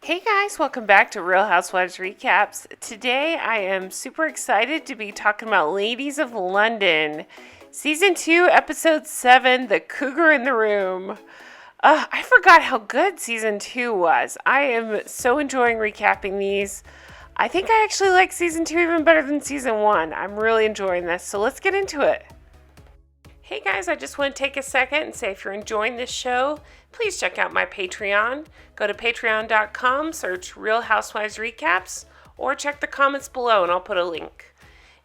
Hey guys, welcome back to Real Housewives Recaps. Today I am super excited to be talking about Ladies of London, Season 2, Episode 7, The Cougar in the Room. I forgot how good Season 2 was. I am so enjoying recapping these. I think I actually like Season 2 even better than Season 1. I'm really enjoying this, so let's get into it. Hey guys, I just want to take a second and say if you're enjoying this show, please check out my Patreon. Go to patreon.com, search Real Housewives Recaps, or check the comments below and I'll put a link.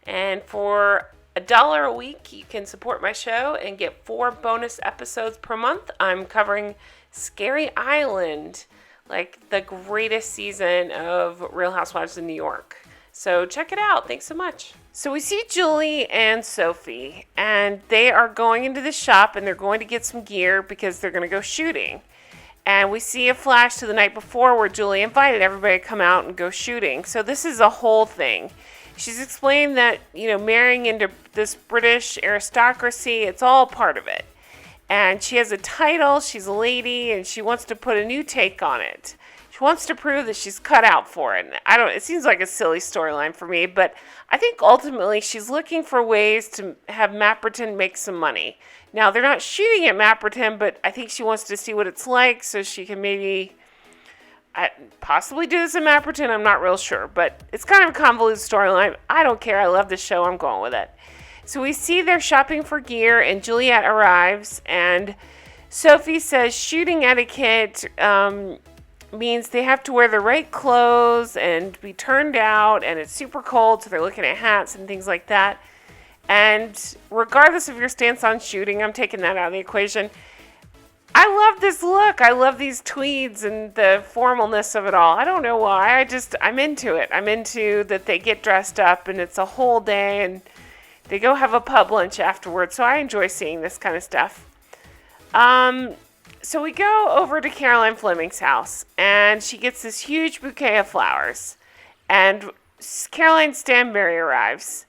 And for $1 a week, you can support my show and get 4 bonus episodes per month. I'm covering Scary Island, like the greatest season of Real Housewives of New York. So check it out. Thanks so much. So we see Julie and Sophie, and they are going into the shop, and they're going to get some gear because they're going to go shooting. And we see a flash to the night before where Julie invited everybody to come out and go shooting. So this is a whole thing. She's explained that, marrying into this British aristocracy, it's all part of it. And she has a title, she's a lady, and she wants to put a new take on it. She wants to prove that she's cut out for it. It seems like a silly storyline for me, but I think ultimately she's looking for ways to have Mapperton make some money. Now, they're not shooting at Mapperton, but I think she wants to see what it's like so she can maybe possibly do this in Mapperton. I'm not real sure, but it's kind of a convoluted storyline. I don't care. I love the show. I'm going with it. So we see they're shopping for gear, and Juliet arrives, and Sophie says shooting etiquette means they have to wear the right clothes and be turned out, and it's super cold, so they're looking at hats and things like that. And regardless of your stance on shooting, I'm taking that out of the equation. I love this look. I love these tweeds and the formalness of it all. I don't know why. I'm into it. I'm into that they get dressed up and it's a whole day and they go have a pub lunch afterwards. So I enjoy seeing this kind of stuff. So we go over to Caroline Fleming's house, and she gets this huge bouquet of flowers, and Caroline Stanbury arrives.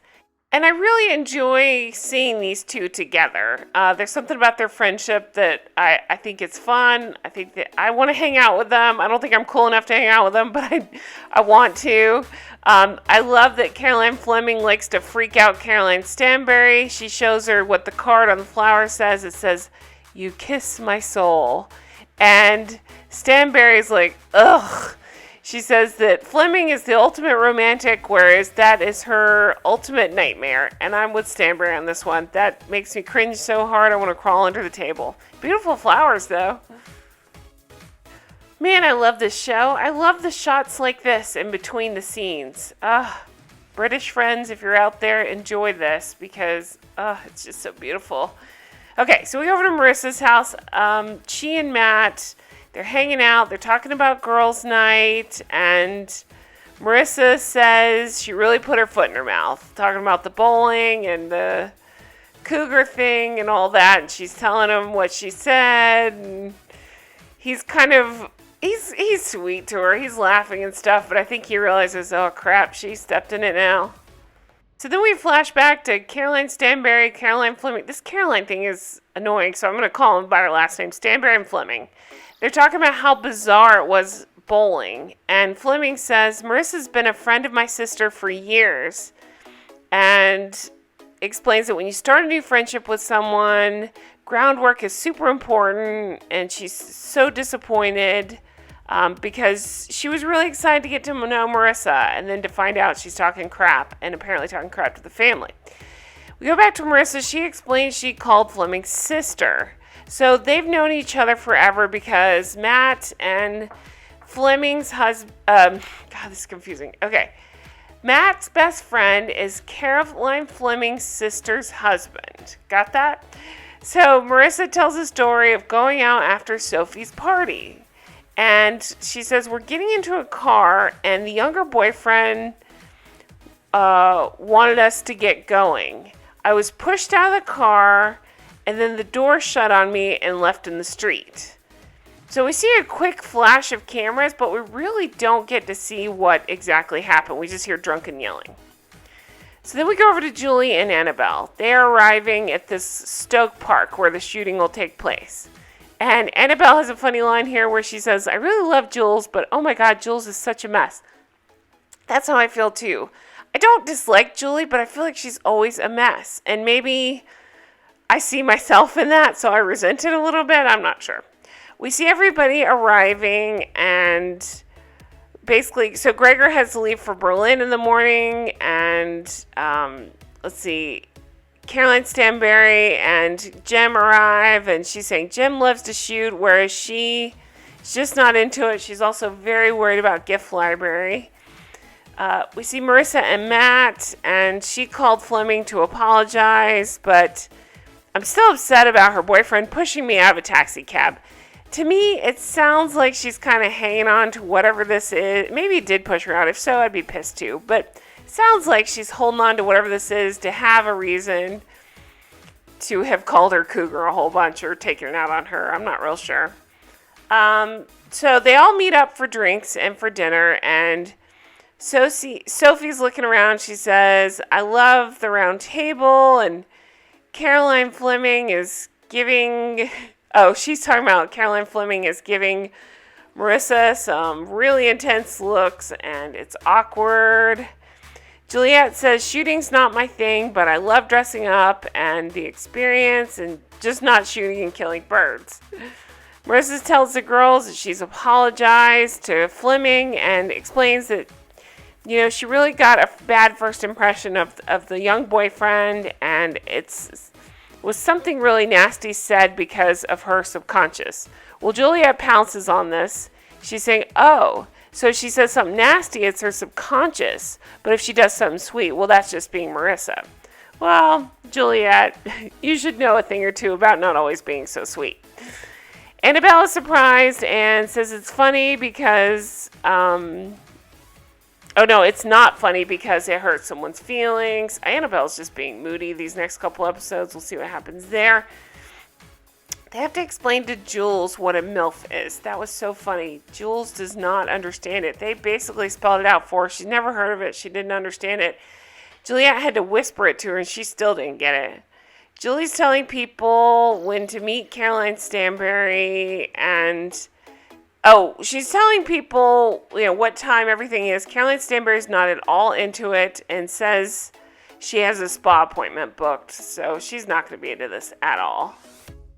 And I really enjoy seeing these two together. There's something about their friendship that I think it's fun. I think that I want to hang out with them. I don't think I'm cool enough to hang out with them, but I want to. I love that Caroline Fleming likes to freak out Caroline Stanbury. She shows her what the card on the flower says. It says, "You kiss my soul." And Stanbury's like, ugh. She says that Fleming is the ultimate romantic, whereas that is her ultimate nightmare. And I'm with Stanbury on this one. That makes me cringe so hard I want to crawl under the table. Beautiful flowers, though. Man, I love this show. I love the shots like this in between the scenes. British friends, if you're out there, enjoy this because it's just so beautiful. Okay, so we go over to Marissa's house. She and Matt, they're hanging out. They're talking about girls' night. And Marissa says she really put her foot in her mouth, talking about the bowling and the cougar thing and all that. And she's telling him what she said. And he's kind of, he's sweet to her. He's laughing and stuff. But I think he realizes, oh, crap, she stepped in it now. So then we flash back to Caroline Stanbury, Caroline Fleming. This Caroline thing is annoying, so I'm going to call them by her last name, Stanbury and Fleming. They're talking about how bizarre it was bowling. And Fleming says, Marissa's been a friend of my sister for years. And explains that when you start a new friendship with someone, groundwork is super important. And she's so disappointed because she was really excited to get to know Marissa and then to find out she's talking crap and apparently talking crap to the family. We go back to Marissa. She explains she called Fleming's sister. So they've known each other forever because Matt and Fleming's husband... God, this is confusing. Okay. Matt's best friend is Caroline Fleming's sister's husband. Got that? So Marissa tells a story of going out after Sophie's party. And she says, we're getting into a car, and the younger boyfriend wanted us to get going. I was pushed out of the car, and then the door shut on me and left in the street. So we see a quick flash of cameras, but we really don't get to see what exactly happened. We just hear drunken yelling. So then we go over to Julie and Annabelle. They are arriving at this Stoke Park where the shooting will take place. And Annabelle has a funny line here where she says, I really love Jules, but oh my God, Jules is such a mess. That's how I feel too. I don't dislike Julie, but I feel like she's always a mess. And maybe I see myself in that, so I resent it a little bit. I'm not sure. We see everybody arriving, and basically, so Gregor has to leave for Berlin in the morning, and let's see, Caroline Stanbury and Jem arrive, and she's saying Jem loves to shoot, whereas she's just not into it. She's also very worried about gift library. We see Marissa and Matt, and she called Fleming to apologize, but I'm still upset about her boyfriend pushing me out of a taxi cab. To me, it sounds like she's kind of hanging on to whatever this is. Maybe it did push her out. If so, I'd be pissed too. But it sounds like she's holding on to whatever this is to have a reason to have called her cougar a whole bunch or taken it out on her. I'm not real sure. So they all meet up for drinks and for dinner, and Sophie's looking around. She says, I love the round table, and Caroline Fleming is giving... Oh, she's talking about Caroline Fleming is giving Marissa some really intense looks, and it's awkward. Juliet says, shooting's not my thing, but I love dressing up and the experience and just not shooting and killing birds. Marissa tells the girls that she's apologized to Fleming and explains that, she really got a bad first impression of the young boyfriend, and was something really nasty said because of her subconscious. Well, Juliet pounces on this. She's saying, oh, so she says something nasty, it's her subconscious. But if she does something sweet, well, that's just being Marissa. Well, Juliet, you should know a thing or two about not always being so sweet. Annabelle is surprised and says it's funny because... Oh, no, it's not funny because it hurts someone's feelings. Annabelle's just being moody these next couple episodes. We'll see what happens there. They have to explain to Jules what a MILF is. That was so funny. Jules does not understand it. They basically spelled it out for her. She's never heard of it. She didn't understand it. Juliet had to whisper it to her, and she still didn't get it. Julie's telling people when to meet Caroline Stanbury, and... Oh, she's telling people, what time everything is. Caroline Stanbury's not at all into it and says she has a spa appointment booked, so she's not going to be into this at all.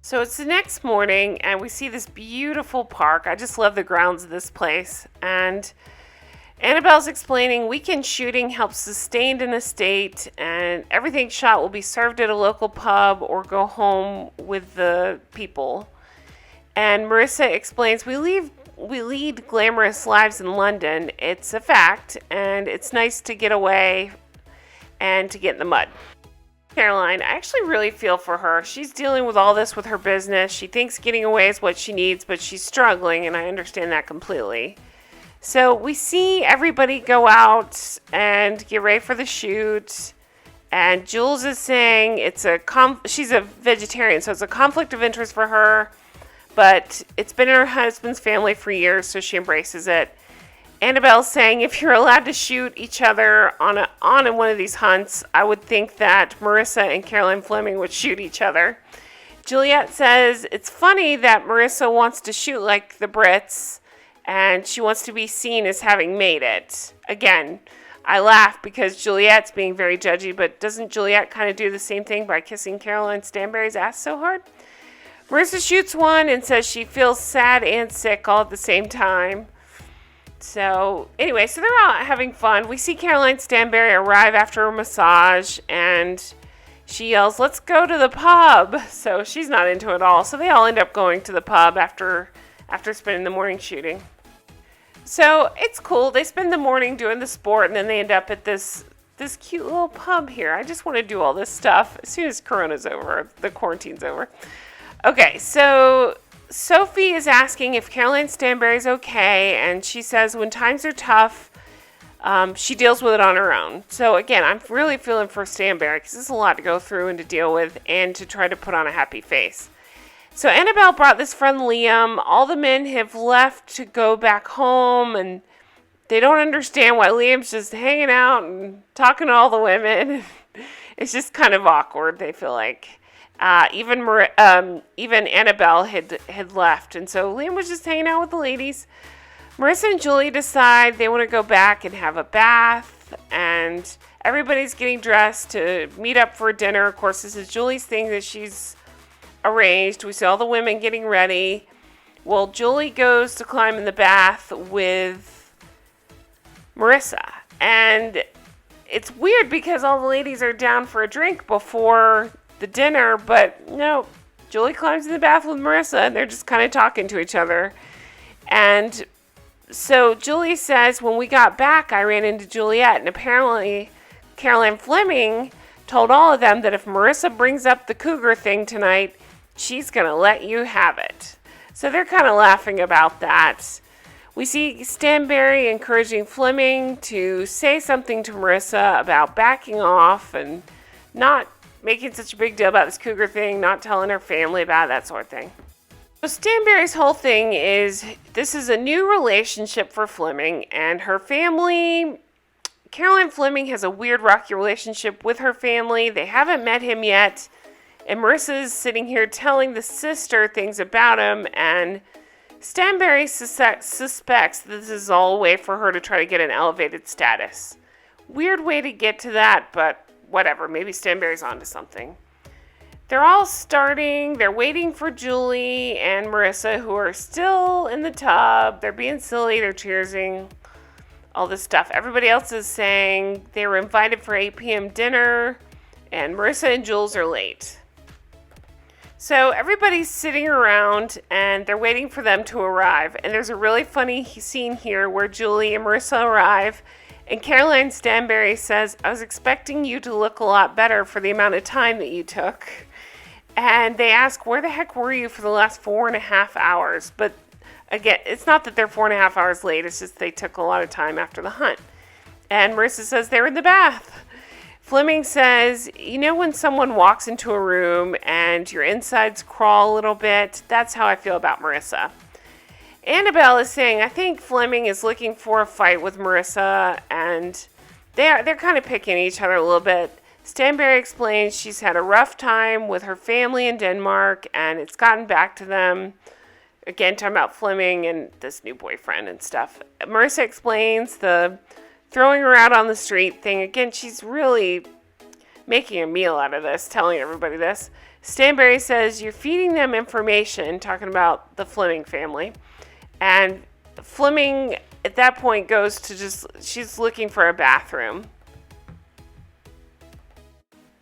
So it's the next morning, and we see this beautiful park. I just love the grounds of this place. And Annabelle's explaining weekend shooting helps sustain an estate, and everything shot will be served at a local pub or go home with the people. And Marissa explains, we lead glamorous lives in London. It's a fact, and it's nice to get away and to get in the mud. Caroline, I actually really feel for her. She's dealing with all this with her business. She thinks getting away is what she needs, but she's struggling, and I understand that completely. So we see everybody go out and get ready for the shoot. And Jules is saying she's a vegetarian, so it's a conflict of interest for her. But it's been in her husband's family for years, so she embraces it. Annabelle's saying if you're allowed to shoot each other on one of these hunts, I would think that Marissa and Caroline Fleming would shoot each other. Juliet says it's funny that Marissa wants to shoot like the Brits, and she wants to be seen as having made it. Again, I laugh because Juliet's being very judgy, but doesn't Juliet kind of do the same thing by kissing Caroline Stanbury's ass so hard? Marissa shoots one and says she feels sad and sick all at the same time. So, anyway, so they're out having fun. We see Caroline Stanbury arrive after a massage, and she yells, let's go to the pub. So she's not into it at all. So they all end up going to the pub after spending the morning shooting. So it's cool. They spend the morning doing the sport, and then they end up at this cute little pub here. I just want to do all this stuff as soon as Corona's over, the quarantine's over. Okay, so Sophie is asking if Caroline Stanbury's okay, and she says when times are tough, she deals with it on her own. So again, I'm really feeling for Stanbury because there's a lot to go through and to deal with and to try to put on a happy face. So Annabelle brought this friend Liam. All the men have left to go back home, and they don't understand why Liam's just hanging out and talking to all the women. It's just kind of awkward, they feel like. Even Annabelle had left, and so Liam was just hanging out with the ladies. Marissa and Julie decide they want to go back and have a bath, and everybody's getting dressed to meet up for dinner. Of course, this is Julie's thing that she's arranged. We see all the women getting ready. Well, Julie goes to climb in the bath with Marissa, and it's weird because all the ladies are down for a drink before the dinner, but no, Julie climbs in the bath with Marissa, and they're just kind of talking to each other. And so Julie says, when we got back, I ran into Juliet, and apparently Caroline Fleming told all of them that if Marissa brings up the cougar thing tonight, she's going to let you have it. So they're kind of laughing about that. We see Stanbury encouraging Fleming to say something to Marissa about backing off and not making such a big deal about this cougar thing, not telling her family about it, that sort of thing. So Stanbury's whole thing is, this is a new relationship for Fleming and her family. Caroline Fleming has a weird, rocky relationship with her family. They haven't met him yet. And Marissa's sitting here telling the sister things about him, and Stanbury suspects this is all a way for her to try to get an elevated status. Weird way to get to that, but whatever. Maybe Stanbury's onto something. They're all starting. They're waiting for Julie and Marissa, who are still in the tub. They're being silly. They're cheersing. All this stuff. Everybody else is saying they were invited for 8 p.m. dinner, and Marissa and Jules are late. So everybody's sitting around, and they're waiting for them to arrive. And there's a really funny scene here where Julie and Marissa arrive, and Caroline Stanbury says, I was expecting you to look a lot better for the amount of time that you took. And they ask, where the heck were you for the last 4.5 hours? But again, it's not that they're 4.5 hours late. It's just they took a lot of time after the hunt. And Marissa says they were in the bath. Fleming says, you know when someone walks into a room and your insides crawl a little bit? That's how I feel about Marissa. Annabelle is saying, I think Fleming is looking for a fight with Marissa, and they're kind of picking each other a little bit. Stanbury explains she's had a rough time with her family in Denmark, and it's gotten back to them. Again, talking about Fleming and this new boyfriend and stuff. Marissa explains the throwing her out on the street thing. Again, she's really making a meal out of this, telling everybody this. Stanbury says, you're feeding them information, talking about the Fleming family. And Fleming, at that point, goes to she's looking for a bathroom.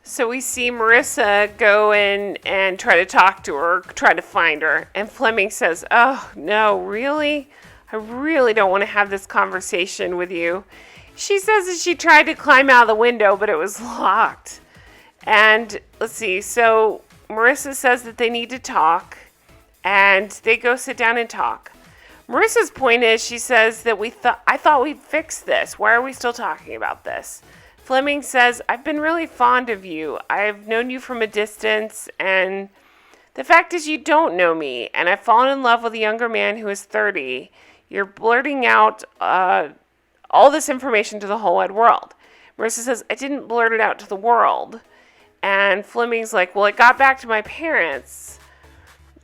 So we see Marissa go in and try to talk to her, try to find her. And Fleming says, oh, no, really? I really don't want to have this conversation with you. She says that she tried to climb out of the window, but it was locked. And let's see. So Marissa says that they need to talk, and they go sit down and talk. Marissa's point is, she says that I thought we'd fixed this. Why are we still talking about this? Fleming says, I've been really fond of you. I've known you from a distance, and the fact is you don't know me, and I've fallen in love with a younger man who is 30. You're blurting out all this information to the whole wide world. Marissa says, I didn't blurt it out to the world. And Fleming's like, well, it got back to my parents.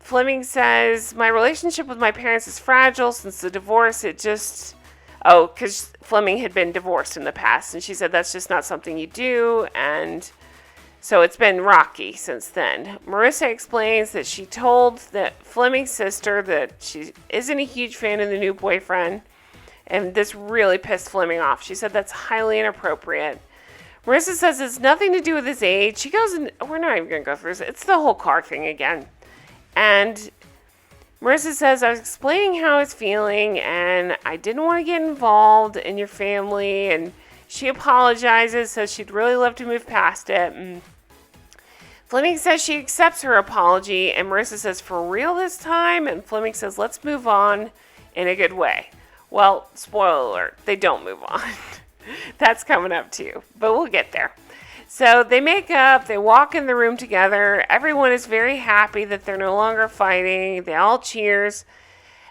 Fleming says, my relationship with my parents is fragile since the divorce. Because Fleming had been divorced in the past. And she said, that's just not something you do. And so it's been rocky since then. Marissa explains that she told Fleming's sister that she isn't a huge fan of the new boyfriend. And this really pissed Fleming off. She said that's highly inappropriate. Marissa says it's nothing to do with his age. She goes, and we're not even going to go through this. It's the whole car thing again. And Marissa says, I was explaining how I was feeling, and I didn't want to get involved in your family. And she apologizes, says she'd really love to move past it. And Fleming says she accepts her apology, and Marissa says, for real this time? And Fleming says, let's move on in a good way. Well, spoiler alert, they don't move on. That's coming up too, but we'll get there. So they make up, they walk in the room together. Everyone is very happy that they're no longer fighting. They all cheers.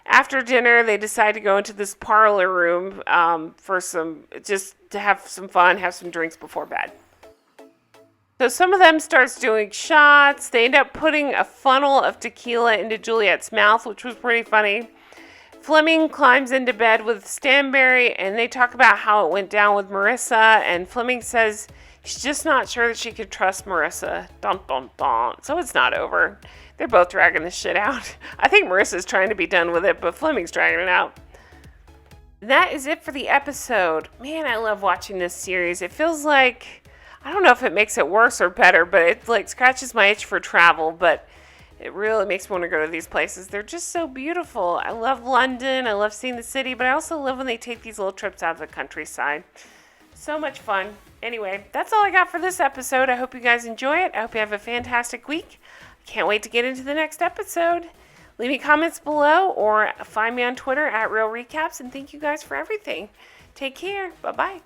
After dinner, they decide to go into this parlor room just to have some fun, have some drinks before bed. So some of them starts doing shots. They end up putting a funnel of tequila into Juliet's mouth, which was pretty funny. Fleming climbs into bed with Stanbury, and they talk about how it went down with Marissa, and Fleming says she's just not sure that she could trust Marissa. Dun, dun, dun. So it's not over. They're both dragging this shit out. I think Marissa's trying to be done with it, but Fleming's dragging it out. That is it for the episode. Man, I love watching this series. It feels like, I don't know if it makes it worse or better, but it like scratches my itch for travel, but it really makes me want to go to these places. They're just so beautiful. I love London. I love seeing the city, but I also love when they take these little trips out of the countryside. So much fun. Anyway, that's all I got for this episode. I hope you guys enjoy it. I hope you have a fantastic week. I can't wait to get into the next episode. Leave me comments below or find me on Twitter at Real Recaps, and thank you guys for everything. Take care. Bye-bye.